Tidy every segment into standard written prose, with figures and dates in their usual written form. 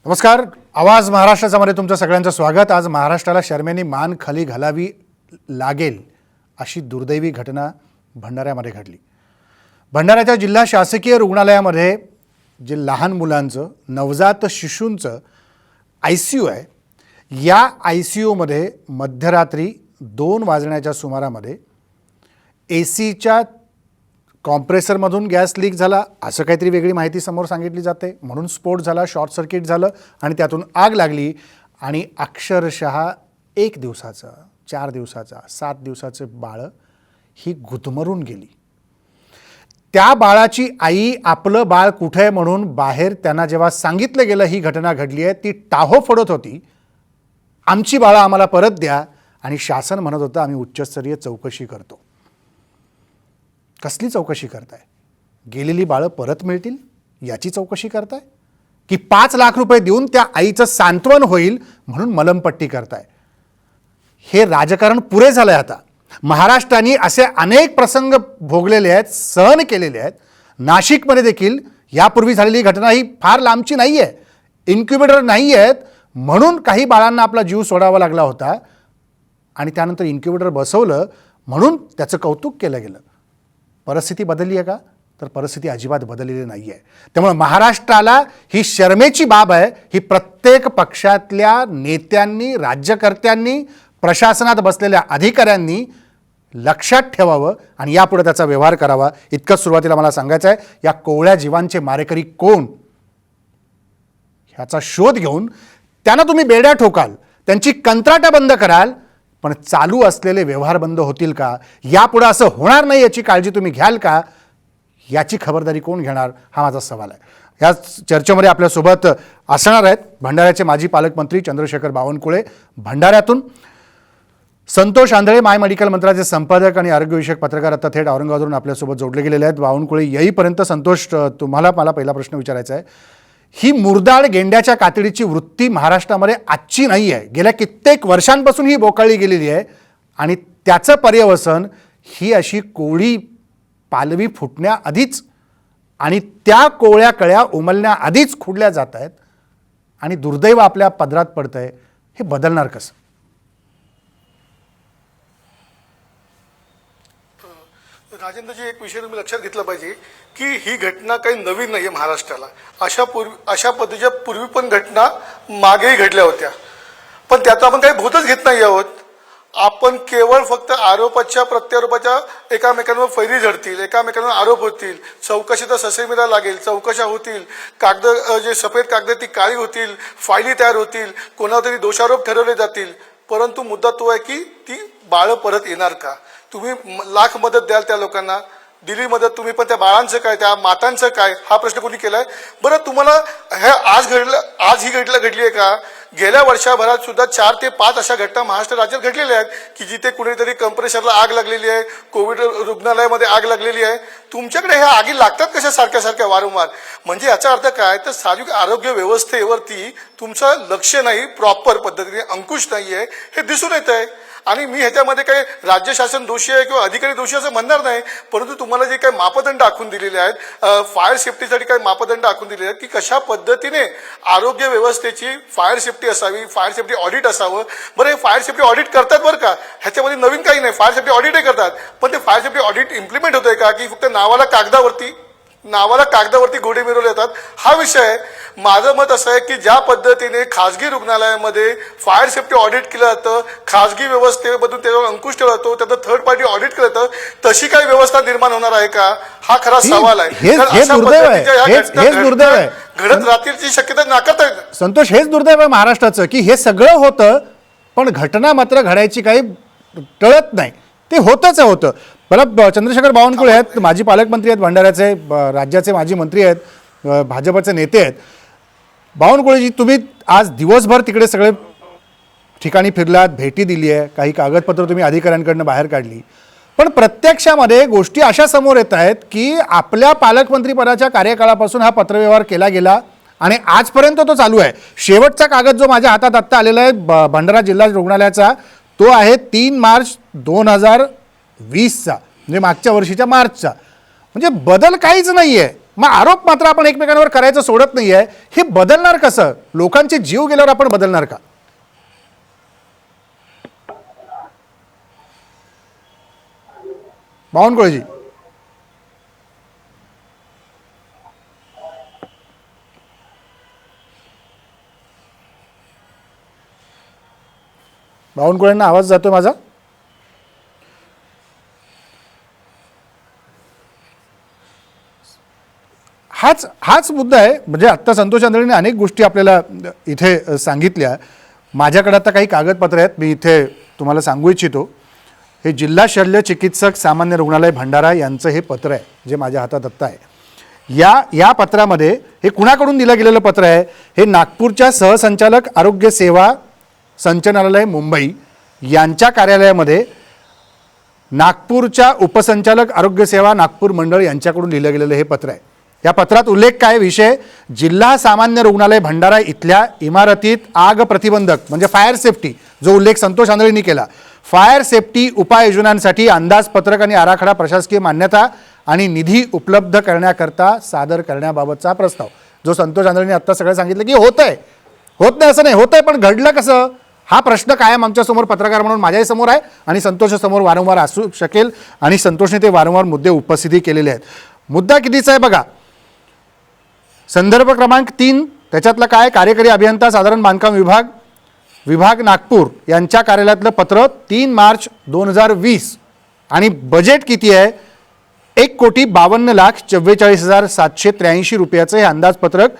नमस्कार. आवाज महाराष्ट्राच्यामध्ये तुमचं सगळ्यांचं स्वागत. आज महाराष्ट्राला शर्मेने मान खाली घालावी लागेल अशी दुर्दैवी घटना भंडाऱ्यामध्ये घडली. भंडाऱ्याच्या जिल्हा शासकीय रुग्णालयामध्ये जे लहान मुलांचं नवजात शिशूंचं ICU आहे, या ICUमध्ये मध्यरात्री 2 वाजण्याच्या सुमारामध्ये ACच्या कॉम्प्रेसरमधून गॅस लीक झाला असं काहीतरी वेगळी माहिती समोर सांगितली जाते. म्हणून स्फोट झाला, शॉर्ट सर्किट झालं आणि त्यातून आग लागली आणि अक्षरशः 1 दिवसाचं, 4 दिवसाचा, 7 दिवसाचे बाळ ही गुदमरून गेली. त्या बाळाची आई आपलं बाळ कुठे आहे म्हणून बाहेर त्यांना जेव्हा सांगितलं गेलं ही घटना घडली आहे, ती टाहो फोडत होती, आमची बाळं आम्हाला परत द्या. आणि शासन म्हणत होतं आम्ही उच्चस्तरीय चौकशी करतो. कसली चौकशी करताय? गेलेली बाळं परत मिळतील याची चौकशी करताय की 5 लाख रुपये देऊन त्या आईचं सांत्वन होईल म्हणून मलमपट्टी करताय? हे राजकारण पुरे झालंय आता. महाराष्ट्राने असे अनेक प्रसंग भोगलेले आहेत, सहन केलेले आहेत. नाशिकमध्ये देखील यापूर्वी झालेली घटना ही फार लांबची नाही आहे. इन्क्युबेटर नाही आहेत म्हणून काही बाळांना आपला जीव सोडावा लागला होता आणि त्यानंतर इन्क्युबेटर बसवलं म्हणून त्याचं कौतुक केलं गेलं. परिस्थिती बदलली आहे का? तर परिस्थिती अजिबात बदललेली नाही आहे. त्यामुळे महाराष्ट्राला ही शर्मेची बाब आहे. ही प्रत्येक पक्षातल्या नेत्यांनी, राज्यकर्त्यांनी, प्रशासनात बसलेल्या अधिकाऱ्यांनी लक्षात ठेवावं आणि यापुढे त्याचा व्यवहार करावा. इतकंच सुरुवातीला मला सांगायचं आहे. या कोवळ्या जीवांचे मारेकरी कोण ह्याचा शोध घेऊन त्यांना तुम्ही बेड्या ठोकाल, त्यांची कंत्राटं बंद कराल, पण चालू असलेले व्यवहार बंद होतील का? यापुढे असं होणार नाही याची काळजी तुम्ही घ्याल का? याची खबरदारी कोण घेणार हा माझा सवाल आहे. या चर्चेमध्ये आपल्यासोबत असणार आहेत भंडाऱ्याचे माजी पालकमंत्री चंद्रशेखर बावनकुळे, भंडाऱ्यातून संतोष आंधळे माय मेडिकल मंत्रालयाचे संपादक आणि आरोग्यविषयक पत्रकार आता थेट औरंगाबादवरून आपल्यासोबत जोडले गेलेले आहेत. बावनकुळे येईपर्यंत संतोष, तुम्हाला मला पहिला प्रश्न विचारायचा आहे. ही मुरदाड गेंड्याच्या कातडीची वृत्ती महाराष्ट्रामध्ये आजची नाही आहे. गेल्या कित्येक वर्षांपासून ही बोकाळली गेलेली आहे आणि त्याचं पर्यवसन ही अशी कोळी पालवी फुटण्याआधीच आणि त्या कोळ्या कळ्या उमलण्याआधीच खुडल्या जात आहेत आणि दुर्दैव आपल्या पदरात पडतंय. हे बदलणार कसं? राजेंद्रजी, एक विषय तुम्ही लक्षात घेतला पाहिजे की ही घटना काही नवीन नाही आहे महाराष्ट्राला. अशा पद्धतीच्या पूर्वी पण घटना मागेही घडल्या होत्या, पण त्याचा आपण काही भूतच घेत नाही आहोत. आपण केवळ फक्त आरोपाच्या प्रत्यारोपाच्या एकामेकांवर फैरी झडतील, एकामेकांवर आरोप होतील, चौकशीचा ससेमिरा लागेल, चौकशा होतील, कागद जे सफेद कागद ती काळी होतील, फायली तयार होतील, कोणावर तरी दोषारोप ठरवले जातील, परंतु मुद्दा तो आहे की ती बाळं परत येणार का? तुम्ही लाख मदत द्याल त्या लोकांना, दिली मदत तुम्ही, पण त्या बाळांचं काय, त्या मातांचं काय, हा प्रश्न कोणी केलाय? बरं, तुम्हाला हे आज ही घटना घडली आहे का? गेल्या वर्षभरात सुद्धा 4 ते 5 अशा घटना महाराष्ट्र राज्यात घडलेल्या आहेत की जिथे कुणीतरी कंप्रेशरला आग लागलेली आहे, कोविड रुग्णालयामध्ये आग लागलेली आहे. तुमच्याकडे ह्या आगी लागतात कशा सारख्या सारख्या वारंवार? म्हणजे याचा अर्थ काय? तर सार्वजनिक आरोग्य व्यवस्थेवरती तुमचं लक्ष नाही, प्रॉपर पद्धतीने अंकुश नाहीये, हे दिसून येत आहे. आणि मी ह्याच्यामध्ये काही राज्य शासन दोषी आहे किंवा अधिकारी दोषी असं म्हणणार नाही, परंतु तुम्हाला जे काही मापदंड आखून दिलेले आहेत, फायर सेफ्टीसाठी काही मापदंड आखून दिलेले आहेत की कशा पद्धतीने आरोग्य व्यवस्थेची फायर सेफ्टी असावी, फायर सेफ्टी ऑडिट असावं. बरं, हे फायर सेफ्टी ऑडिट करतात बरं का, ह्याच्यामध्ये नवीन काही नाही, फायर सेफ्टी ऑडिटही करतात, पण ते फायर सेफ्टी ऑडिट इम्प्लिमेंट होतंय का की फक्त नावाला कागदावरती घोडे मिरवले जातात, हा विषय आहे. माझं मत असं आहे की ज्या पद्धतीने खासगी रुग्णालयामध्ये फायर सेफ्टी ऑडिट केलं जातं, खासगी व्यवस्थेमधून त्याच्यावर अंकुश ठेवला जातो, त्याचं थर्ड पार्टी ऑडिट केलं जातं, तशी काही व्यवस्था निर्माण होणार आहे का? हा खरा सवाल आहे. घडत राहतीलची शक्यता नाकारता येत. संतोष, हेच दुर्दैव आहे महाराष्ट्राचं की हे सगळं होतं पण घटना मात्र घडायची काही टळत नाही. ते होतच होतं. मला चंद्रशेखर बावनकुळे आहेत, माजी पालकमंत्री आहेत, भंडाऱ्याचे राज्याचे माजी मंत्री आहेत, भाजपचे नेते आहेत. बावनकुळेजी, तुम्ही आज दिवसभर तिकडे सगळे ठिकाणी फिरलात, भेटी दिली आहे, काही कागदपत्र तुम्ही अधिकाऱ्यांकडनं बाहेर काढली, पण प्रत्यक्षामध्ये गोष्टी अशा समोर येत आहेत की आपल्या पालकमंत्रीपदाच्या कार्यकाळापासून हा पत्रव्यवहार केला गेला आणि आजपर्यंत तो चालू आहे. शेवटचा कागद जो माझ्या हातात आत्ता आलेला आहे भंडारा जिल्हा रुग्णालयाचा, तो आहे 3 मार्च 2020चा, म्हणजे मागच्या वर्षीच्या मार्चचा. म्हणजे बदल काहीच नाही आहे. मग आरोप मात्र आपण एकमेकांवर करायचं सोडत नाहीये. हे बदलणार कसं? लोकांचे जीव गेल्यावर आपण बदलणार का? बावनकुळेजी, बावनकुळेंना आवाज जातोय माझा? हाच मुद्दा आहे. म्हणजे आत्ता संतोष आंधळेंनी अनेक गोष्टी आपल्याला इथे सांगितल्या. माझ्याकडे आता काही कागदपत्र आहेत, मी इथे तुम्हाला सांगू इच्छितो. हे जिल्हा शल्य चिकित्सक सामान्य रुग्णालय भंडारा यांचं हे पत्र आहे जे माझ्या हातात आत्ता आहे. या पत्रामध्ये हे कुणाकडून दिलं गेलेलं पत्र आहे? हे नागपूरच्या सहसंचालक आरोग्य सेवा संचालनालय मुंबई यांच्या कार्यालयामध्ये नागपूरच्या उपसंचालक आरोग्य सेवा नागपूर मंडळ यांच्याकडून लिहिलं गेलेलं हे पत्र आहे. या पत्रात उल्लेख काय? विषय जिल्हा सामान्य रुग्णालय भंडारा इथल्या इमारतीत आग प्रतिबंधक म्हणजे फायर सेफ्टी, जो उल्लेख संतोष आंधळेंनी केला, फायर सेफ्टी उपाययोजनांसाठी अंदाजपत्रक आणि आराखडा प्रशासकीय मान्यता आणि निधी उपलब्ध करण्याकरता सादर करण्याबाबतचा प्रस्ताव, जो संतोष आंधळेंनी आत्ता सगळं सांगितलं की होत नाही असं नाही, होतंय, पण घडलं कसं? हा प्रश्न कायम आमच्यासमोर पत्रकार म्हणून माझ्याही समोर आहे आणि संतोषासमोर वारंवार असू शकेल आणि संतोषने ते वारंवार मुद्दे उपस्थिती केलेले आहेत. मुद्दा कितीचा आहे बघा. संदर्भ क्रमांक 3, त्याच्यातलं काय? कार्यकारी अभियंता साधारण बांधकाम विभाग नागपूर यांच्या कार्यालयातलं पत्र 3 मार्च 2020 आणि बजेट किती आहे? 1,52,44,783 रुपयाचं हे अंदाजपत्रक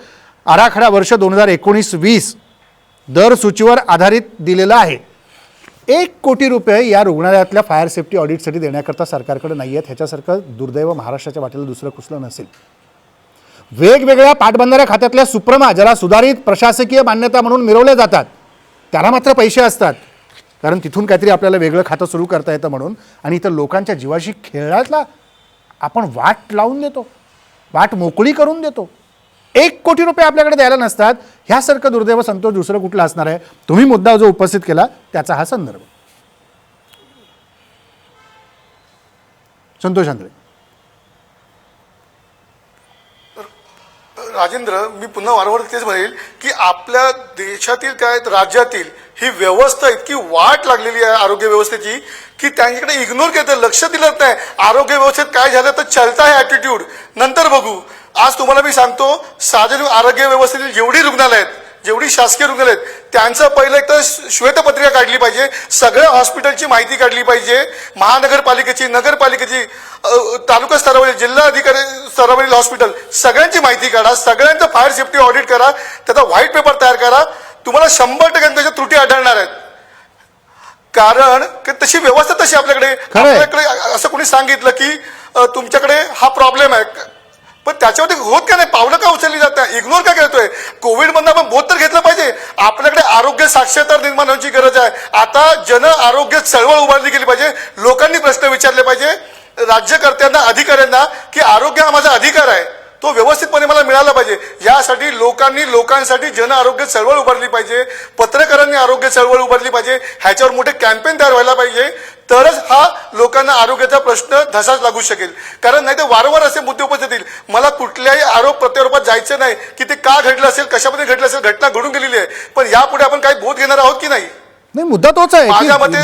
आराखडा वर्ष 2019-20 दर सूचीवर आधारित दिलेलं आहे. 1 कोटी रुपये या रुग्णालयातल्या फायर सेफ्टी ऑडिटसाठी देण्याकरता सरकारकडे नाही आहेत. ह्याच्यासारखं दुर्दैव महाराष्ट्राच्या वाटेला दुसरं कुठलं नसेल. वेगवेगळ्या पाटबंधाऱ्या खात्यातल्या सुप्रमा, ज्याला सुधारित प्रशासकीय मान्यता म्हणून मिळवल्या जातात, त्याला मात्र पैसे असतात, कारण तिथून काहीतरी आपल्याला वेगळं खातं सुरू करता येतं म्हणून. आणि इथं लोकांच्या जीवाशी खेळायला आपण वाट लावून देतो, वाट मोकळी करून देतो. 1 कोटी रुपये आपल्याकडे द्यायला नसतात. ह्यासारखं दुर्दैव संतोष दुसरं कुठलं असणार आहे? तुम्ही मुद्दा जो उपस्थित केला त्याचा हा संदर्भ. संतोष आंधळे. राजेंद्र, मी पुन्हा वारंवार तेच म्हणेल की आपल्या देशातील काय राज्यातील ही व्यवस्था इतकी वाट लागलेली आहे आरोग्य व्यवस्थेची की त्यांच्याकडे इग्नोर केलं, लक्ष दिलं नाही. आरोग्य व्यवस्थेत काय झालं तर चलता है ॲटिट्यूड, नंतर बघू. आज तुम्हाला मी सांगतो, सार्वजनिक आरोग्य व्यवस्थेतील जेवढी रुग्णालय आहेत, जेवढी शासकीय रुग्णालय आहेत, त्यांचं पहिलं एक तर श्वेतपत्रिका काढली पाहिजे, सगळ्या हॉस्पिटलची माहिती काढली पाहिजे, महानगरपालिकेची, नगरपालिकेची, तालुका स्तरावरील, जिल्हा अधिकारी स्तरावरील हॉस्पिटल, सगळ्यांची माहिती काढा, सगळ्यांचं फायर सेफ्टी ऑडिट करा, त्याचा व्हाईट पेपर तयार करा. तुम्हाला 100% त्याच्या त्रुटी आढळणार आहेत. कारण तशी व्यवस्था तशी आपल्याकडे असं कोणी सांगितलं की तुमच्याकडे हा प्रॉब्लेम आहे, पण त्याच्यावरती होत का नाही? पावलं का उचलली जात नाही? इग्नोर का करतोय? कोविडमधनं आपण बोध तर घेतलं पाहिजे. आपल्याकडे आरोग्य साक्षरता निर्माण होण्याची गरज आहे. आता जन आरोग्य चळवळ उभारली गेली पाहिजे. लोकांनी प्रश्न विचारले पाहिजे राज्यकर्त्यांना, अधिकाऱ्यांना की आरोग्य हा माझा अधिकार आहे, तो व्यवस्थितपणे मला मिळाला पाहिजे. यासाठी लोकांसाठी जन आरोग्य चळवळ उभारली पाहिजे. पत्रकारांनी आरोग्य चळवळ उभारली पाहिजे. ह्याच्यावर मोठे कॅम्पेन तयार व्हायला पाहिजे. तरच हा लोकांना आरोग्याचा प्रश्न धसाच लागू शकेल. कारण नाही तर वारंवार असे मुद्दे उपस्थित येतील. मला कुठल्याही आरोप प्रत्यारोपात जायचं नाही की ते का घडलं असेल, कशामध्ये घडलं असेल. घटना घडून गेलेली आहे, पण यापुढे आपण काही बोध घेणार आहोत की नाही? नाही, मुद्दा तोच आहे.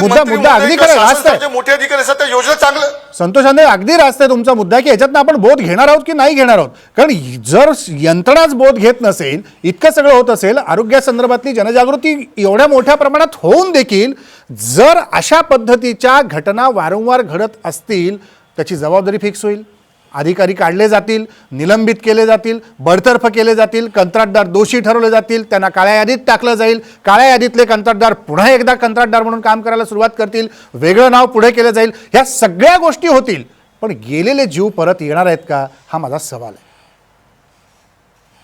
मुद्दा अगदी खरं रास्त आहे. मोठे अधिकारी असतात त्या योजना चांगलं. संतोष आंधळे, अगदी रास्त आहे तुमचा मुद्दा की याच्यातनं आपण बोध घेणार आहोत की नाही घेणार आहोत. कारण जर यंत्रणाच बोध घेत नसेल, इतकं सगळं होत असेल, आरोग्यासंदर्भातली जनजागृती एवढ्या मोठ्या प्रमाणात होऊन देखील जर अशा पद्धतीच्या घटना वारंवार घडत असतील, त्याची जबाबदारी फिक्स होईल. अधिकारी काढले जातील, निलंबित केले जातील, बडतर्फ केले जातील, कंत्राटदार दोषी ठरवले जातील, त्यांना काळ्या यादीत टाकलं जाईल. काळ्या यादीतले कंत्राटदार पुन्हा एकदा कंत्राटदार म्हणून काम करायला सुरुवात करतील, वेगळं नाव पुढे केलं जाईल. ह्या सगळ्या गोष्टी होतील, पण गेलेले जीव परत येणार आहेत का, हा माझा सवाल आहे.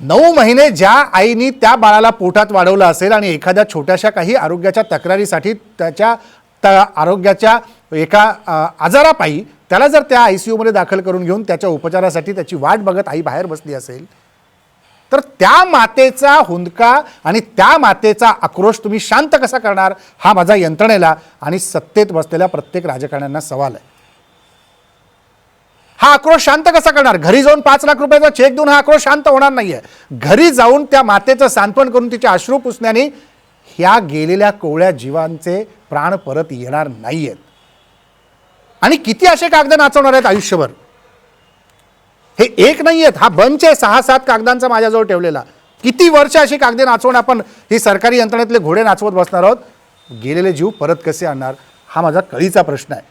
9 महिने ज्या आईनी त्या बाळाला पोटात वाढवलं असेल आणि एखाद्या छोट्याशा काही आरोग्याच्या तक्रारीसाठी त्याच्या आरोग्याच्या एका आजारापायी त्याला जर त्या ICUमध्ये दाखल करून घेऊन त्याच्या उपचारासाठी त्याची वाट बघत आई बाहेर बसली असेल, तर त्या मातेचा हुंदका आणि त्या मातेचा आक्रोश तुम्ही शांत कसा करणार, हा माझा यंत्रणेला आणि सत्तेत बसलेल्या प्रत्येक राजकारण्यांना सवाल आहे. हा आक्रोश शांत कसा करणार? घरी जाऊन 5 लाख रुपयाचा चेक देऊन हा आक्रोश शांत होणार नाहीये. घरी जाऊन त्या मातेचं सांत्वन करून तिचे अश्रू पुसण्याने ह्या गेलेल्या कोवळ्या जीवांचे प्राण परत येणार नाहीयेत. आणि किती असे कागद नाचवणार आहेत आयुष्यभर? हे एक नाही आहेत, हा बंच आहे 6-7 कागदांचा माझ्याजवळ ठेवलेला. किती वर्ष अशी कागदे नाचवून आपण ही सरकारी यंत्रणेतले घोडे नाचवत बसणार आहोत? गेलेले जीव परत कसे आणणार हा माझा कळीचा प्रश्न आहे.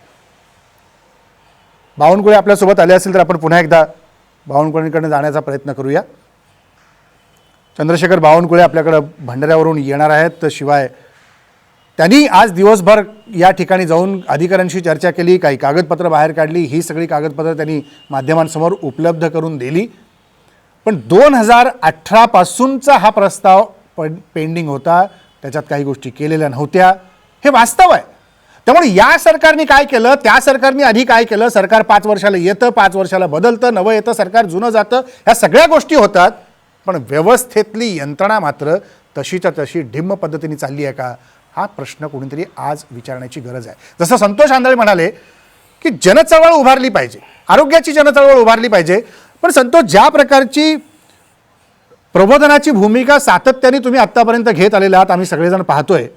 बावनकुळे आपल्यासोबत आले असेल तर आपण पुन्हा एकदा बावनकुळेंकडे जाण्याचा प्रयत्न करूया. चंद्रशेखर बावनकुळे आपल्याकडं भंडाऱ्यावरून येणार आहेत. शिवाय त्यांनी आज दिवसभर या ठिकाणी जाऊन अधिकाऱ्यांशी चर्चा केली, काही कागदपत्र बाहेर काढली. ही सगळी कागदपत्र त्यांनी माध्यमांसमोर उपलब्ध करून दिली. पण 2018 पासूनचा हा प्रस्ताव पेंडिंग होता, त्याच्यात काही गोष्टी केलेल्या नव्हत्या, हे वास्तव आहे. त्यामुळे या सरकारने काय केलं, त्या सरकारने आधी काय केलं, सरकार 5 वर्षाला येतं, 5 वर्षाला बदलतं, नवं येतं, सरकार जुनं जातं, ह्या सगळ्या गोष्टी होतात. पण व्यवस्थेतली यंत्रणा मात्र तशीच्या तशी ढिम्म पद्धतीने चालली आहे का, हा प्रश्न कोणीतरी आज विचारण्याची गरज आहे. जसं संतोष आंधळे म्हणाले की जनचळवळ उभारली पाहिजे, आरोग्याची जनचळवळ उभारली पाहिजे. पण संतोष, ज्या प्रकारची प्रबोधनाची भूमिका सातत्याने तुम्ही आत्तापर्यंत घेत आलेला आहात, आम्ही सगळेजण पाहतोय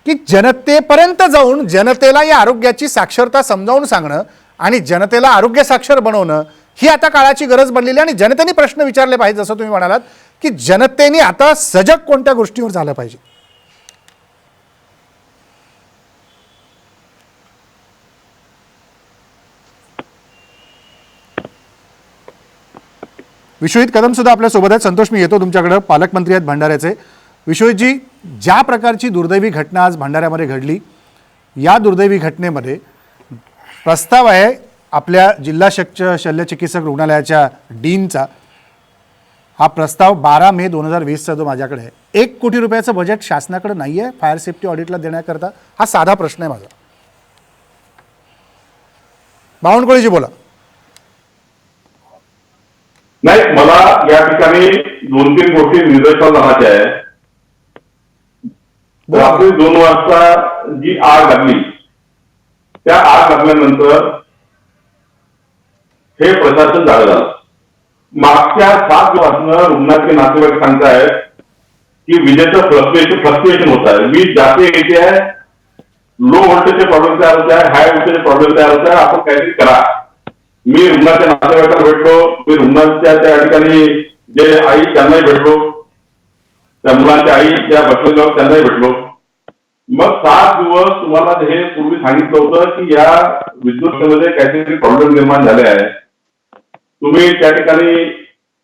की जनतेपर्यंत जाऊन जनतेला या आरोग्याची साक्षरता समजावून सांगणं आणि जनतेला आरोग्य साक्षर बनवणं ही आता काळाची गरज बनलेली. आणि जनतेने प्रश्न विचारले पाहिजे, जसं तुम्ही म्हणालात की जनतेने आता सजग कोणत्या गोष्टीवर झालं पाहिजे. विश्वजित कदम सुद्धा आपल्यासोबत आहेत. संतोष, मी येतो तुमच्याकडं. पालकमंत्री आहेत भंडाऱ्याचे. विश्वजितजी, ज्या प्रकारची दुर्दैवी घटना आज भंडाऱ्यामध्ये घडली, या दुर्दैवी घटनेमध्ये प्रस्ताव आहे आपल्या जिल्हा शल्यचिकित्सक रुग्णालयाच्या डीनचा. हा प्रस्ताव 12 मे 2020चा जो माझ्याकडे आहे, 1 कोटी रुपयाचं बजेट शासनाकडे नाही आहे फायर सेफ्टी ऑडिटला देण्याकरता. हा साधा प्रश्न आहे माझा. बावनकुळेजी बोला. नाही, मला या ठिकाणी 2-3 गोष्टी निदर्शनास आणायच्या आहे. रात्री 2 वाजता जी आग लागली, त्या आग लागल्यानंतर हे प्रशासन जागं झालं. मागच्या 7 दिवसांपासून रुग्णाचे नातेवाईक सांगतायत की विजेचं फ्लक्च्युएशन होत आहे, वीज जाते येते आहे, लो व्होल्टेजचे प्रॉब्लेम तयार होत आहे, हाय व्होल्टेजचे प्रॉब्लेम तयार होत आहे, आपण काहीतरी करा. मी रुग्णाच्या नातेवाईकांना भेटलो, मी रुग्णाच्या त्या ठिकाणी जे आई त्यांनाही भेटलो, त्या मुलांच्या आई त्या बसलेल्या त्यांनाही भेटलो. मग 7 दिवस तुम्हाला हे पूर्वी सांगितलं होतं की या विद्युत व्यवस्थेमध्ये काहीतरी प्रॉब्लेम निर्माण झाले आहे. तुम्ही त्या ठिकाणी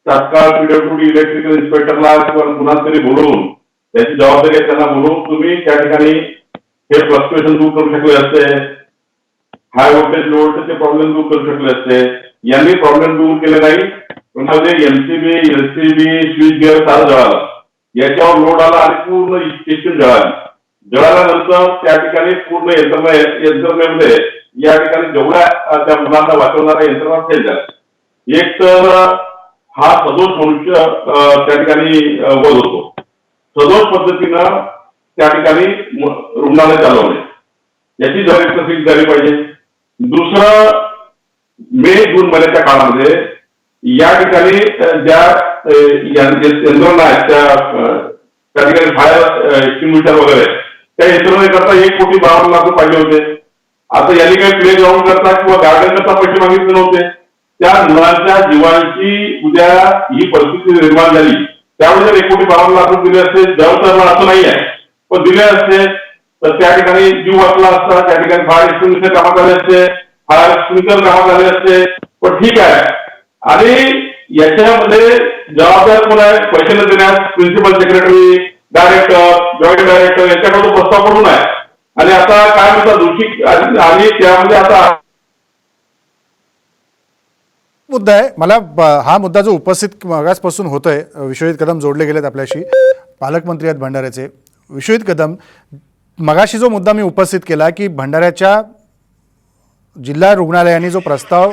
तात्काळ पीडब्ल्यूडी इलेक्ट्रिकल इन्स्पेक्टरला किंवा कुणाला तरी बोलवून, त्याची जबाबदारी आहे त्यांना बोलवून तुम्ही त्या ठिकाणी हे फ्लक्च्युएशन दूर करू शकले असते, हाय व्होल्टेज लो व्होल्टेजचे प्रॉब्लेम दूर करू शकले असते. यांनी प्रॉब्लेम दूर केले नाही. एमसीबी, एलसीबी, स्विच गिअर सारं जळालं, याच्यावर लोड आला आणि पूर्ण सिस्टीम जळाली. जळाल्यानंतर त्या ठिकाणी पूर्ण यंत्रणेमध्ये या ठिकाणी जेवढ्या त्या मुलांना वाचवणाऱ्या यंत्रणा फेल झाल्या. एक तर हा सदोष मनुष्य त्या ठिकाणी वध होतो, सदोष पद्धतीनं त्या ठिकाणी रुग्णालय चालवणे, याची जबाबदारी कशी झाली पाहिजे. दुसरं, मे जून महिन्याच्या काळामध्ये या ठिकाणी ज्या यंत्रणा आहेत त्या ठिकाणी फायर एक्सटिंग्विशर वगैरे त्या यंत्रणेकरता 1 कोटी 52 लाख रुपये पाहिजे होते. आता यांनी काही प्ले ग्राउंड करता किंवा गार्डन करता पैसे मागितले नव्हते. त्या मुलांच्या जीवांची उद्या ही परिस्थिती निर्माण झाली, त्यावेळी जर 1 कोटी 52 लाख रुपये दिले असते, जवळ असं नाही आहे, पण दिले असते तर त्या ठिकाणी जीव वाचला असता, त्या ठिकाणी फायर एक्सटिंग्विशर कामात आले असते, फायर स्प्रिंकलर कामात आले असते. पण ठीक आहे. आणि याच्यामध्ये जबाबदार कोण आहे पैसे न देण्यास? Principal secretary, director, joint director यांच्याकडून प्रस्ताव पडून आहे. आणि आता काय म्हणतात दोषी, आणि त्यामध्ये आता मुद्दा आहे. मला हा मुद्दा जो उपस्थित मागासपासून होतोय, विश्वजित कदम जोडले गेलेत आपल्याशी, पालकमंत्री आहेत भंडाऱ्याचे. विश्वजित कदम, मगाशी जो मुद्दा मी उपस्थित केला की भंडाऱ्याच्या जिल्हा रुग्णालयाने जो प्रस्ताव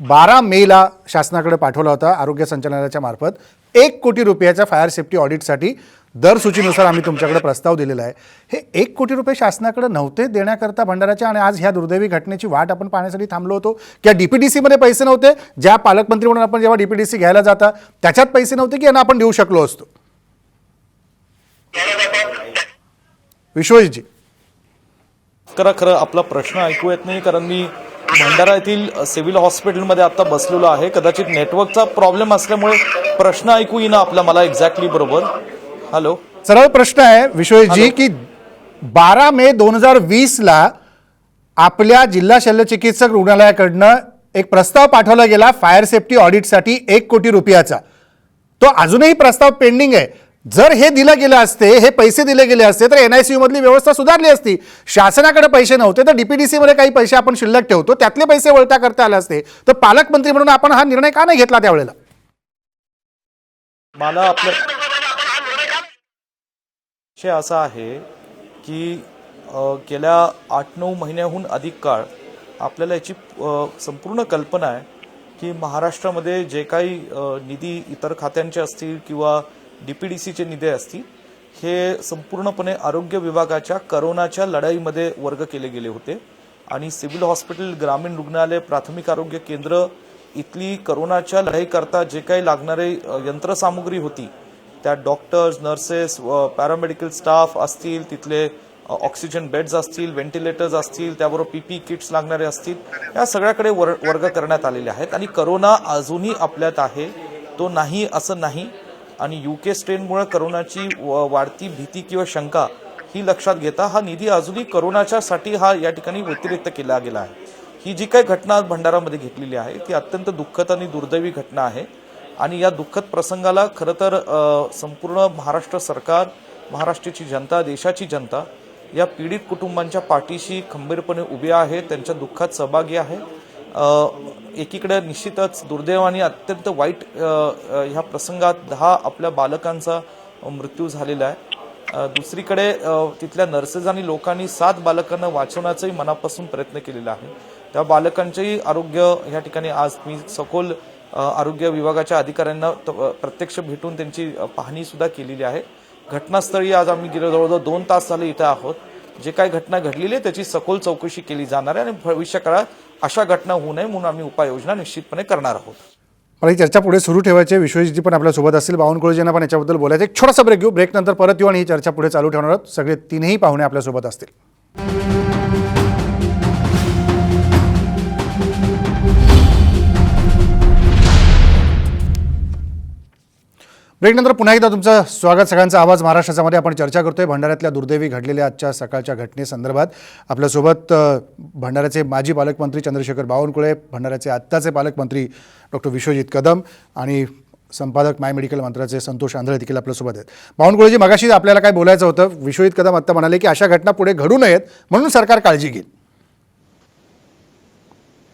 12 मेला शासनाकडे पाठवला होता आरोग्य संचालनालयाच्या मार्फत 1 कोटी रुपयाच्या फायर सेफ्टी ऑडिटसाठी, दर सूचीनुसार आम्ही तुमच्याकडे प्रस्ताव दिलेला आहे. हे 1 कोटी रुपये शासनाकडे नव्हते देण्याकरता भंडाऱ्याच्या, आणि आज ह्या दुर्दैवी घटनेची वाट आपण पाहण्यासाठी थांबलो होतो. किंवा डीपीडीसीमध्ये पैसे नव्हते, ज्या पालकमंत्री म्हणून आपण जेव्हा डीपीडीसी घ्यायला जाता त्याच्यात पैसे नव्हते, की यांना आपण देऊ शकलो असतो. विश्वजीतजी, खरं आपला प्रश्न ऐकू येत नाही, कारण मी भंडारा येथील सिव्हिल हॉस्पिटलमध्ये आता बसलेलो आहे. कदाचित नेटवर्कचा प्रॉब्लेम असल्यामुळे प्रश्न ऐकू येईना आपला मला एक्झॅक्टली बरोबर. हॅलो, सरळ प्रश्न आहे विश्वजीतजी, की 12 मे 2020ला आपल्या जिल्हा शल्यचिकित्सक रुग्णालयाकडनं एक प्रस्ताव पाठवला गेला फायर सेफ्टी ऑडिटसाठी 1 कोटी रुपयाचा. तो अजूनही प्रस्ताव पेंडिंग आहे. जर हे दिलं गेलं असते, हे पैसे दिले गेले असते, तर NICU मधली व्यवस्था सुधारली असती. शासनाकडे पैसे नव्हते तर डीपीडीसी मध्ये काही पैसे आपण शिल्लक ठेवतो, त्यातले पैसे वळता करता आले असते. तर पालकमंत्री म्हणून आपण हा निर्णय का नाही घेतला त्यावेळेला? मला आपलं विषय असा आहे की गेल्या 8-9 महिन्याहून अधिक काळ आपल्याला याची संपूर्ण कल्पना आहे की महाराष्ट्रामध्ये जे काही निधी इतर खात्यांचे असतील किंवा डीपीडीसीचे निधी असतील, हे संपूर्णपणे आरोग्य विभागाच्या करोनाच्या लढाईमध्ये वर्ग केले गेले होते. आणि सिव्हिल हॉस्पिटल, ग्रामीण रुग्णालय, प्राथमिक आरोग्य केंद्र इथली करोनाच्या लढाईकरता जे काही लागणारे यंत्रसामुग्री होती, त्या डॉक्टर्स, नर्सेस, पॅरामेडिकल स्टाफ असतील, तिथले ऑक्सिजन बेड्स असतील, व्हेंटिलेटर्स असतील, त्याबरोबर PPE किट्स लागणारे असतील, या सगळ्याकडे वर्ग करण्यात आलेले आहेत. आणि करोना अजूनही आपल्यात आहे, तो नाही असं नाही. आणि UK स्ट्रेनमुळे करोनाची वाढती भीती किंवा शंका ही लक्षात घेता हा निधी अजूनही करोनाच्यासाठी हा या ठिकाणी व्यतिरिक्त केला गेला आहे. ही जी काही घटना आज भंडारामध्ये घेतलेली आहे ती अत्यंत दुःखद आणि दुर्दैवी घटना आहे. आणि या दुःखद प्रसंगाला खरं तर संपूर्ण महाराष्ट्र सरकार, महाराष्ट्राची जनता, देशाची जनता या पीडित कुटुंबांच्या पाठीशी खंबीरपणे उभी आहे, त्यांच्या दुःखात सहभागी आहे. एकीकडे निश्चितच दुर्दैवाने अत्यंत वाईट ह्या प्रसंगात 10 आपल्या बालकांचा मृत्यू झालेला आहे. दुसरीकडे तिथल्या नर्सेस आणि लोकांनी 7 बालकांना वाचवण्याचाही मनापासून प्रयत्न केलेला आहे. त्या बालकांचेही आरोग्य या ठिकाणी आज मी सखोल आरोग्य विभागाच्या अधिकाऱ्यांना प्रत्यक्ष भेटून त्यांची पाहणी सुद्धा केलेली आहे. घटनास्थळी आज आम्ही गेलो जवळजवळ 2 तास झाले इथं आहोत. जे काही घटना घडलेली आहे त्याची सखोल चौकशी केली जाणार आहे आणि भविष्य काळात अशा घटना होऊ नये म्हणून आम्ही उपाययोजना निश्चितपणे करणार आहोत. मला ही चर्चा पुढे सुरू ठेवायची आहे. विश्वजीतजी पण आपल्यासोबत असतील, बावनकुळेजींना पण याच्याबद्दल बोलायचं. एक छोटासा ब्रेक घेऊ, ब्रेकनंतर परत येऊ आणि ही चर्चा पुढे चालू ठेवणार आहोत. सगळे 3ही पाहुणे आपल्यासोबत असतील. ब्रेकनंतर पुन्हा एकदा तुमचं स्वागत. सगळ्यांचा आवाज महाराष्ट्रामध्ये आपण चर्चा करतोय भंडाऱ्यातल्या दुर्दैवी घडलेल्या आजच्या सकाळच्या घटनेसंदर्भात. आपल्यासोबत भंडाऱ्याचे माजी पालकमंत्री चंद्रशेखर बावनकुळे, भंडाऱ्याचे आत्ताचे पालकमंत्री डॉक्टर विश्वजित कदम आणि संपादक माय मेडिकल मंत्राचे संतोष आंधळे देखील आपल्यासोबत आहेत. बावनकुळेजी, मगाशी आपल्याला काय बोलायचं होतं? विश्वजित कदम आत्ता म्हणाले की अशा घटना पुढे घडू नयेत म्हणून सरकार काळजी घेईल.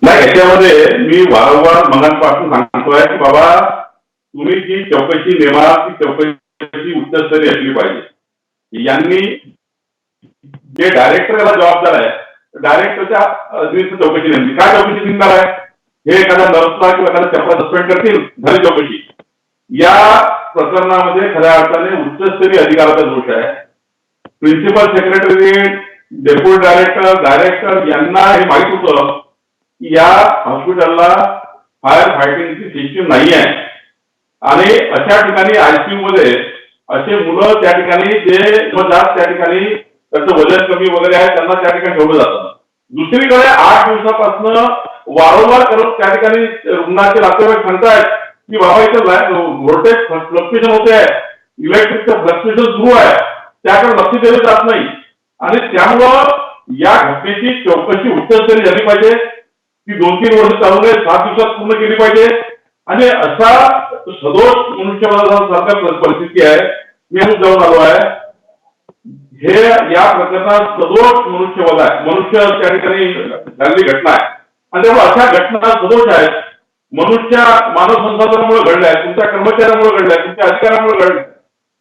नाही, याच्यामध्ये मी वारंवार मगांपासून सांगतोय की बाबा तुम्ही जी चौकशी नेमा ती चौकशी उच्चस्तरीय असली पाहिजे. यांनी जे डायरेक्टर याला जबाबदार आहे, डायरेक्टरच्या चौकशी नेमली. काय चौकशी निघणार आहे? हे एखादा नर्सला किंवा एखादा चपला सस्पेंड करतील, झाली चौकशी. या प्रकरणामध्ये खऱ्या अर्थाने उच्चस्तरीय अधिकाराचा दोष आहे. प्रिन्सिपल सेक्रेटरी, डेप्युटी डायरेक्टर यांना हे माहित होतं की या हॉस्पिटलला फायर फायटिंगची सिस्टीम नाही आहे. आणि अशा ठिकाणी ICU मध्ये असे मुलं त्या ठिकाणी जे त्या ठिकाणी त्याचं वजन कमी वगैरे आहे त्यांना त्या ठिकाणी ठेवलं जातं. दुसरीकडे 8 दिवसापासून वारंवार करत त्या ठिकाणी रुग्णाचे नातेवाईक सांगतायत की बाबा इथं व्होल्टेज फ्लक्च्युएशन होते आहे, इलेक्ट्रिकचं फ्लक्च्युएशन सुरू आहे, त्याकडे लक्ष दिलं जात नाही. आणि त्यामुळं या घटनेची चौकशी उच्चस्तरीय झाली पाहिजे. ती 2-3 वर्ष चालू नये, 7 दिवसात पूर्ण केली पाहिजे. आणि अशा सदोष मनुष्यबळासारख्या परिस्थिती आहे. मी आज जाऊन आलो आहे. हे या प्रकरणात सदोष मनुष्यबळ आहे, मनुष्य त्या ठिकाणी झालेली घटना आहे. आणि त्यामुळे अशा घटना सदोष आहेत. मनुष्य मानव संसाधनामुळे घडल्या आहेत, तुमच्या कर्मचाऱ्यांमुळे घडल्या आहेत, तुमच्या अधिकाऱ्यांमुळे घडल्या,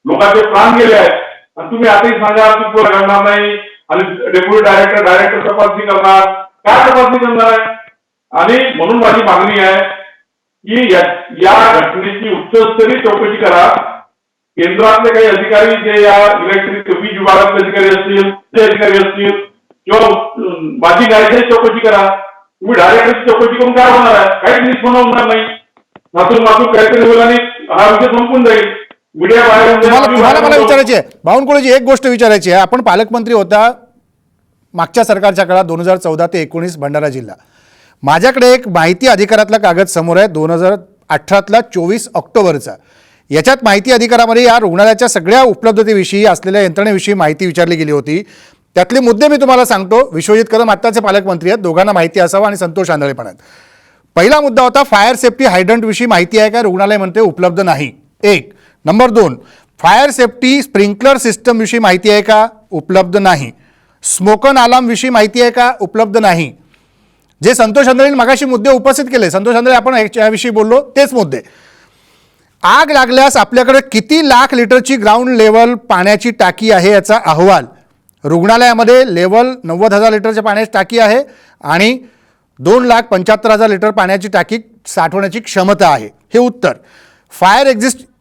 लोकांचे प्राण गेले आहेत. आणि तुम्ही आताही सांगा की पुढे घडणार नाही आणि डेप्युटी डायरेक्टर तपासणी करणार. काय तपासणी करणार आहे? आणि म्हणून माझी मागणी आहे की या घटनेची उच्चस्तरीय चौकशी करा. केंद्रातले काही अधिकारी जे या इलेक्ट्रिक वीज विभागातले अधिकारी असतील, ते अधिकारी असतील किंवा माझी न्यायालयाची चौकशी करा. तुम्ही डायरेक्टरची चौकशी करून काय होणार आहे? काहीच निष्पन्न होणार नाही. मातून काहीतरी होईल आणि हा विषय संपून जाईल. मीडिया बाहेर येऊन जाईल. तुम्हाला मला विचारायची आहे बावनकुळेजी, एक गोष्ट विचारायची आहे. आपण पालकमंत्री होता मागच्या सरकारच्या काळात 2014 ते 19 भंडारा जिल्हा. माझ्याकडे एक माहिती अधिकारातला कागद समोर आहे 2018 24 ऑक्टोबरचा. याच्यात माहिती अधिकारामध्ये या रुग्णालयाच्या सगळ्या उपलब्धतेविषयी असलेल्या यंत्रणेविषयी माहिती विचारली गेली होती. त्यातले मुद्दे मी तुम्हाला सांगतो. विश्वजित कदम आत्ताचे पालकमंत्री आहेत, दोघांना माहिती असावं, आणि संतोष आंधळे पण आहेत. पहिला मुद्दा होता फायर सेफ्टी हायड्रंटविषयी माहिती आहे का? रुग्णालय म्हणते उपलब्ध नाही. एक. नंबर 2, फायर सेफ्टी स्प्रिंकलर सिस्टमविषयी माहिती आहे का? उपलब्ध नाही. स्मोकन अलार्मविषयी माहिती आहे का? उपलब्ध नाही. जे संतोष आंधळेंनी मगाशी मुद्दे उपस्थित केले, संतोष आंधळे आपण याविषयी बोललो, तेच मुद्दे. आग लागल्यास आपल्याकडे किती लाख लिटरची ग्राउंड लेवल पाण्याची टाकी आहे याचा अहवाल. रुग्णालयामध्ये लेवल 90,000 लिटरच्या पाण्याची टाकी आहे आणि 2,75,000 लिटर पाण्याची टाकी साठवण्याची क्षमता आहे. हे उत्तर. फायर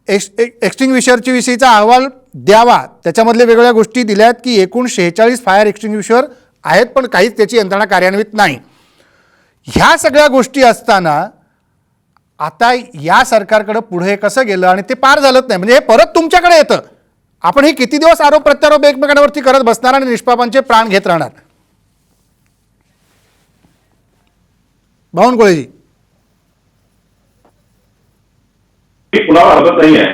एक्स्टिंग्विशरची विषयीचा अहवाल द्यावा. त्याच्यामधले वेगवेगळ्या गोष्टी दिल्या आहेत की एकूण 46 फायर एक्स्टिंग्विशर आहेत, पण काहीच त्याची यंत्रणा कार्यान्वित नाही. ह्या सगळ्या गोष्टी असताना आता या सरकारकडे पुढे कसं गेलं आणि ते पार झालंच नाही, म्हणजे हे परत तुमच्याकडे येतं. आपण हे किती दिवस आरोप प्रत्यारोप एकमेकांवरती करत बसणार आणि निष्पापांचे प्राण घेत राहणार? बावनकुळेजी, कुणाला हरकत नाही आहे.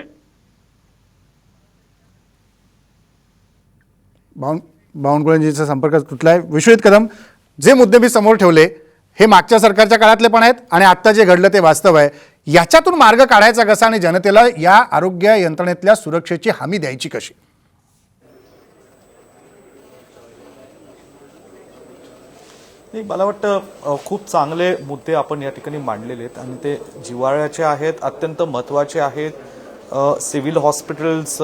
बावनकुळेजीचा संपर्क तुटलाय. विश्वजित कदम, जे मुद्दे मी समोर ठेवले हे मागच्या सरकारच्या काळातले पण आहेत आणि आत्ता जे घडलं ते वास्तव आहे. याच्यातून मार्ग काढायचा कसा आणि जनतेला या आरोग्य यंत्रणेतल्या सुरक्षेची हमी द्यायची कशी? नाही, मला वाटतं खूप चांगले मुद्दे आपण या ठिकाणी मांडलेले आहेत आणि ते जिव्हाळ्याचे आहेत, अत्यंत महत्त्वाचे आहेत. सिव्हिल हॉस्पिटल्स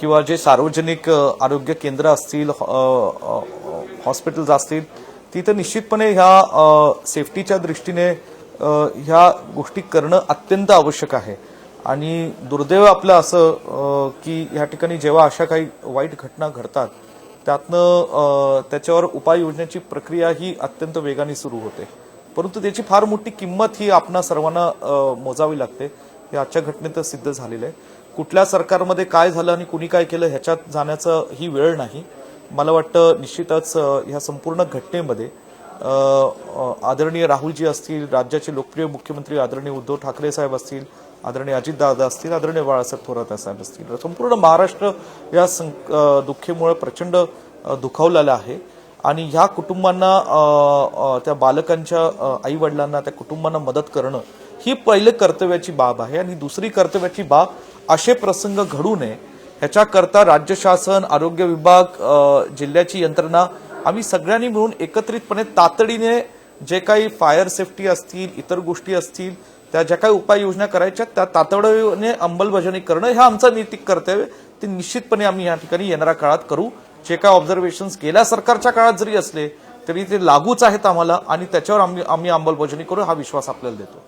किंवा जे सार्वजनिक आरोग्य केंद्र असतील, हॉस्पिटल्स असतील, तिथं निश्चितपणे ह्या सेफ्टीच्या दृष्टीने ह्या गोष्टी करणं अत्यंत आवश्यक आहे. आणि दुर्दैव आपलं असं की ह्या ठिकाणी जेव्हा अशा काही वाईट घटना घडतात त्यातनं त्याच्यावर उपाययोजनेची प्रक्रिया ही अत्यंत वेगाने सुरू होते, परंतु त्याची फार मोठी किंमत ही आपणा सर्वांना मोजावी लागते. हे आजच्या घटनेत सिद्ध झालेलं आहे. कुठल्या सरकारमध्ये काय झालं आणि कुणी काय केलं ह्याच्यात जाण्याचं ही वेळ नाही. मला वाटतं निश्चितच ह्या संपूर्ण घटनेमध्ये आदरणीय राहुलजी असतील, राज्याचे लोकप्रिय मुख्यमंत्री आदरणीय उद्धव ठाकरे साहेब असतील, आदरणीय अजितदादा असतील, आदरणीय बाळासाहेब थोरात साहेब असतील, संपूर्ण महाराष्ट्र या दुःखेमुळे प्रचंड दुखावलेला आहे. आणि ह्या कुटुंबांना, त्या बालकांच्या आई वडिलांना, त्या कुटुंबांना मदत करणं ही पहिलं कर्तव्याची बाब आहे. आणि दुसरी कर्तव्याची बाब, असे प्रसंग घडू नये ह्याच्याकरता राज्य शासन, आरोग्य विभाग, जिल्ह्याची यंत्रणा, आम्ही सगळ्यांनी मिळून एकत्रितपणे तातडीने जे काही फायर सेफ्टी असतील, इतर गोष्टी असतील, त्या ज्या काही उपाययोजना करायच्या त्या तातडीने अंमलबजावणी करणं हे आमचं नैतिक कर्तव्य. ते निश्चितपणे आम्ही या ठिकाणी येणाऱ्या काळात करू. जे काय ऑब्झर्वेशन्स गेल्या सरकारच्या काळात जरी असले तरी ते लागूच आहेत आम्हाला आणि त्याच्यावर आम्ही अंमलबजावणी करू हा विश्वास आपल्याला देतो.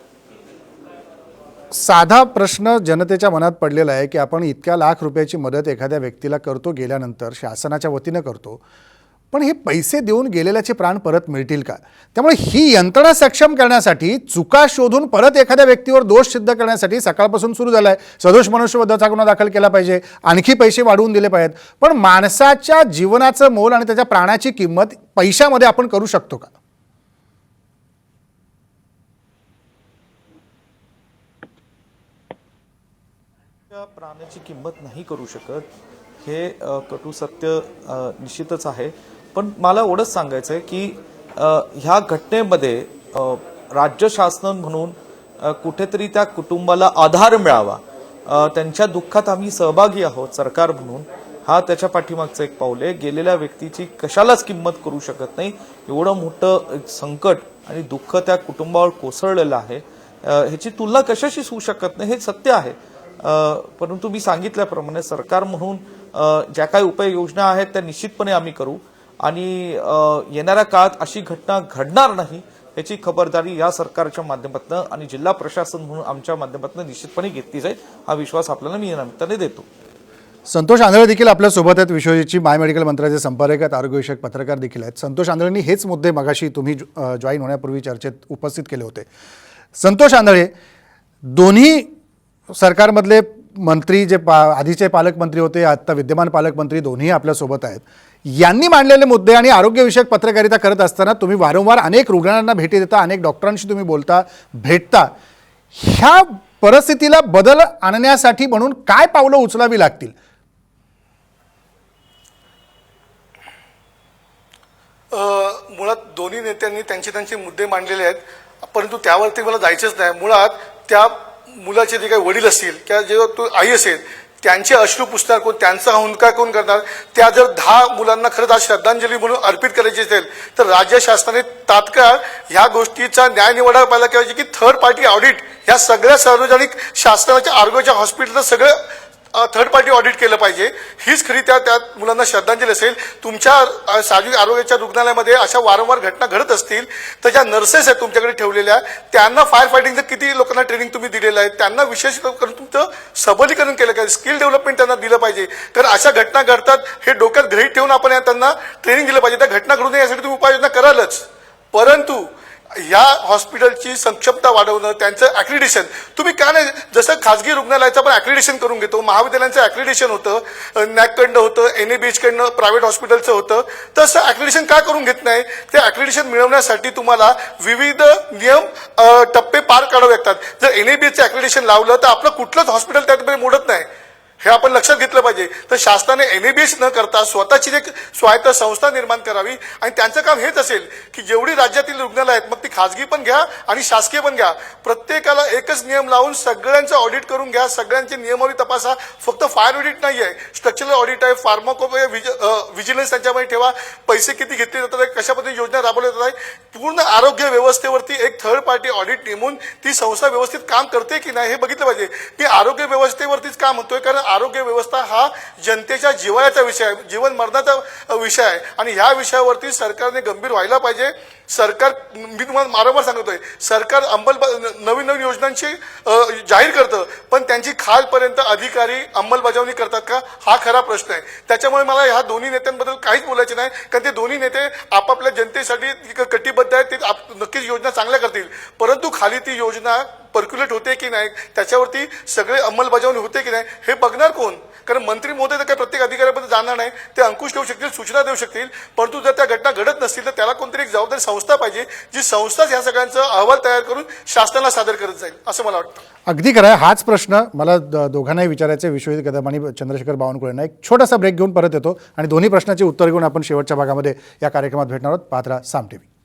साधा प्रश्न जनतेच्या मनात पडलेला आहे की आपण इतक्या लाख रुपयाची मदत एखाद्या व्यक्तीला करतो, गेल्यानंतर शासनाच्या वतीनं करतो, पण हे पैसे देऊन गेलेल्याचे प्राण परत मिळतील का? त्यामुळे ही यंत्रणा सक्षम करण्यासाठी, चुका शोधून परत एखाद्या व्यक्तीवर दोष सिद्ध करण्यासाठी सकाळपासून सुरू झाला आहे. सदोष मनुष्यवधाचा गुन्हा दाखल केला पाहिजे, आणखी पैसे वाढवून दिले पाहिजेत. पण माणसाच्या जीवनाचं मोल आणि त्याच्या प्राणाची किंमत पैशामध्ये आपण करू शकतो का? प्राण्याची किंमत नाही करू शकत, हे कटू सत्य निश्चितच आहे. पण मला एवढंच सांगायचं आहे की ह्या घटनेमध्ये राज्य शासन म्हणून कुठेतरी त्या कुटुंबाला आधार मिळावा, त्यांच्या दुःखात आम्ही सहभागी आहोत सरकार म्हणून, हा त्याच्या पाठीमागचं एक पाऊल आहे. गेलेल्या व्यक्तीची कशालाच किंमत करू शकत नाही. एवढं मोठं संकट आणि दुःख त्या कुटुंबावर कोसळलेलं आहे, ह्याची तुलना कशाशी होऊ शकत नाही, हे सत्य आहे. परंतु मी सांगितल्याप्रमाणे सरकार म्हणून ज्या काही उपाययोजना आहेत त्या निश्चितपणे आम्ही करू आणि येणाऱ्या काळात अशी घटना घडणार नाही याची खबरदारी या सरकारच्या माध्यमातून आणि जिल्हा प्रशासन म्हणून आमच्या माध्यमातून निश्चितपणे घेतली जाईल, हा विश्वास आपल्याला मी या निमित्ताने देतो. संतोष आंधळे देखील आपल्या सोबत आहेत. विश्वजितची माय मेडिकल मंत्रालयाचे संपर्क आहेत, आरोग्यविषयक पत्रकार देखील आहेत. संतोष आंधळेंनी हेच मुद्दे मगाशी तुम्ही जॉईन होण्यापूर्वी चर्चेत उपस्थित केले होते. संतोष आंधळे, दोन्ही सरकारमधले मंत्री जे आधीचे पालकमंत्री होते, आता विद्यमान पालकमंत्री दोन्ही आपल्यासोबत आहेत. यांनी मांडलेले मुद्दे आणि आरोग्यविषयक पत्रकारिता करत असताना तुम्ही वारंवार अनेक रुग्णांना भेटी देता, अनेक डॉक्टरांशी तुम्ही बोलता, भेटता. ह्या परिस्थितीला बदल आणण्यासाठी म्हणून काय पावलं उचलावी लागतील? मुळात दोन्ही नेत्यांनी त्यांचे मुद्दे मांडलेले आहेत, परंतु त्यावरती मला जायचंच नाही. मुळात त्या मुलाचे जे काही वडील असतील किंवा जेव्हा तो आई असेल त्यांचे अश्रू पुसणार कोण, त्यांचा हुंकार कोण करणार? त्या जर 10 मुलांना खरंच आज श्रद्धांजली म्हणून अर्पित करायची असेल तर राज्य शासनाने तात्काळ ह्या गोष्टीचा न्याय निवाडा पाहिला पाहिजे की थर्ड पार्टी ऑडिट ह्या सगळ्या सार्वजनिक शासनाच्या आरोग्याच्या हॉस्पिटलचं सगळं थर्ड पार्टी ऑडिट केलं पाहिजे. हीच खरी त्या मुलांना श्रद्धांजली असेल. तुमच्या सार्वजनिक आरोग्याच्या रुग्णालयामध्ये अशा वारंवार घटना घडत असतील तर ज्या नर्सेस आहेत तुमच्याकडे ठेवलेल्या, त्यांना फायर फायटिंगचं किती लोकांना ट्रेनिंग तुम्ही दिलेलं आहे, त्यांना विशेष करून तुमचं सबलीकरण केलं पाहिजे, स्किल डेव्हलपमेंट त्यांना दिलं पाहिजे. कारण अशा घटना घडतात हे डोक्यात गृहीत ठेवून आपण त्यांना ट्रेनिंग दिलं पाहिजे. त्या घटना घडू नये यासाठी तुम्ही उपाययोजना करालच, परंतु या हॉस्पिटलची सक्षमता वाढवणं, त्यांचं ॲक्रिडिशन तुम्ही का नाही, जसं खाजगी रुग्णालयाचं पण ॲक्रिडिशन करून घेतो, महाविद्यालयांचं ॲक्रिडिशन होतं, नॅककडनं होतं, NABH प्रायव्हेट हॉस्पिटलचं होतं, तसं ॲक्रिडिशन का करून घेत नाही? ते ॲक्रिडिशन मिळवण्यासाठी तुम्हाला विविध नियम टप्पे पार काढावे लागतात. जर NABHचं ॲक्रिडिशन लावलं तर आपलं कुठलंच हॉस्पिटल त्यामध्ये मोडत नाही, हे आपण लक्षात घेतलं पाहिजे. तर शासनाने NABH न करता स्वतःची एक स्वायत्त संस्था निर्माण करावी आणि त्यांचं काम हेच असेल की जेवढी राज्यातील रुग्णालय आहेत, मग ती खाजगी पण घ्या आणि शासकीय पण घ्या, प्रत्येकाला एकच नियम लावून सगळ्यांचं ऑडिट करून घ्या, सगळ्यांची नियमावली तपासा. फक्त फायर ऑडिट नाही आहे, स्ट्रक्चरल ऑडिट आहे, फार्माकोपे व्हिजिलन्स त्यांच्यामध्ये ठेवा, पैसे किती घेतले जातात, कशा पद्धतीने योजना राबवल्या जात आहे, पूर्ण आरोग्य व्यवस्थेवरती एक थर्ड पार्टी ऑडिट नेमून ती संस्था व्यवस्थित काम करते की नाही हे बघितलं पाहिजे. मी आरोग्य व्यवस्थेवरतीच काम म्हणतोय कारण आरोग्य व्यवस्था हा जनतेच्या जिव्हाळ्याचा विषय आहे, जीवन मरणाचा विषय आहे आणि ह्या विषयावरती सरकारने गंभीर व्हायला पाहिजे. सरकार, मी तुम्हाला वारंवार सांगतोय, सरकार नवीन योजनांची जाहीर करतं, पण त्यांची खालपर्यंत अधिकारी अंमलबजावणी करतात का, हा खरा प्रश्न आहे. त्याच्यामुळे मला ह्या दोन्ही नेत्यांबद्दल काहीच बोलायचे नाही, कारण ते दोन्ही नेते आपापल्या जनतेसाठी कटिबद्ध आहेत, ते नक्कीच योजना चांगल्या करतील, परंतु खाली ती योजना पर्क्युलेट होते की नाही, त्याच्यावरती सगळे अंमलबजावणी होते की नाही हे बघणार कोण? कारण मंत्री महोदय तर काही प्रत्येक अधिकाऱ्याबद्दल जाणार नाही, ते अंकुश ठेवू शकतील, सूचना देऊ शकतील, परंतु जर त्या घटना घडत नसतील तर त्याला कोणतरी एक जबाबदारी संस्था पाहिजे, जी संस्थाच या सगळ्यांचा अहवाल तयार करून शासनाला सादर करत जाईल असं मला वाटतं. अगदी खरं आहे. हाच प्रश्न मला दोघांनाही विचारायचे, विश्वजित कदम आणि चंद्रशेखर बावनकुळेंना. एक छोटासा ब्रेक घेऊन परत येतो आणि दोन्ही प्रश्नाची उत्तर घेऊन आपण शेवटच्या भागामध्ये या कार्यक्रमात भेटणार आहोत. पाहत राहा साम TV.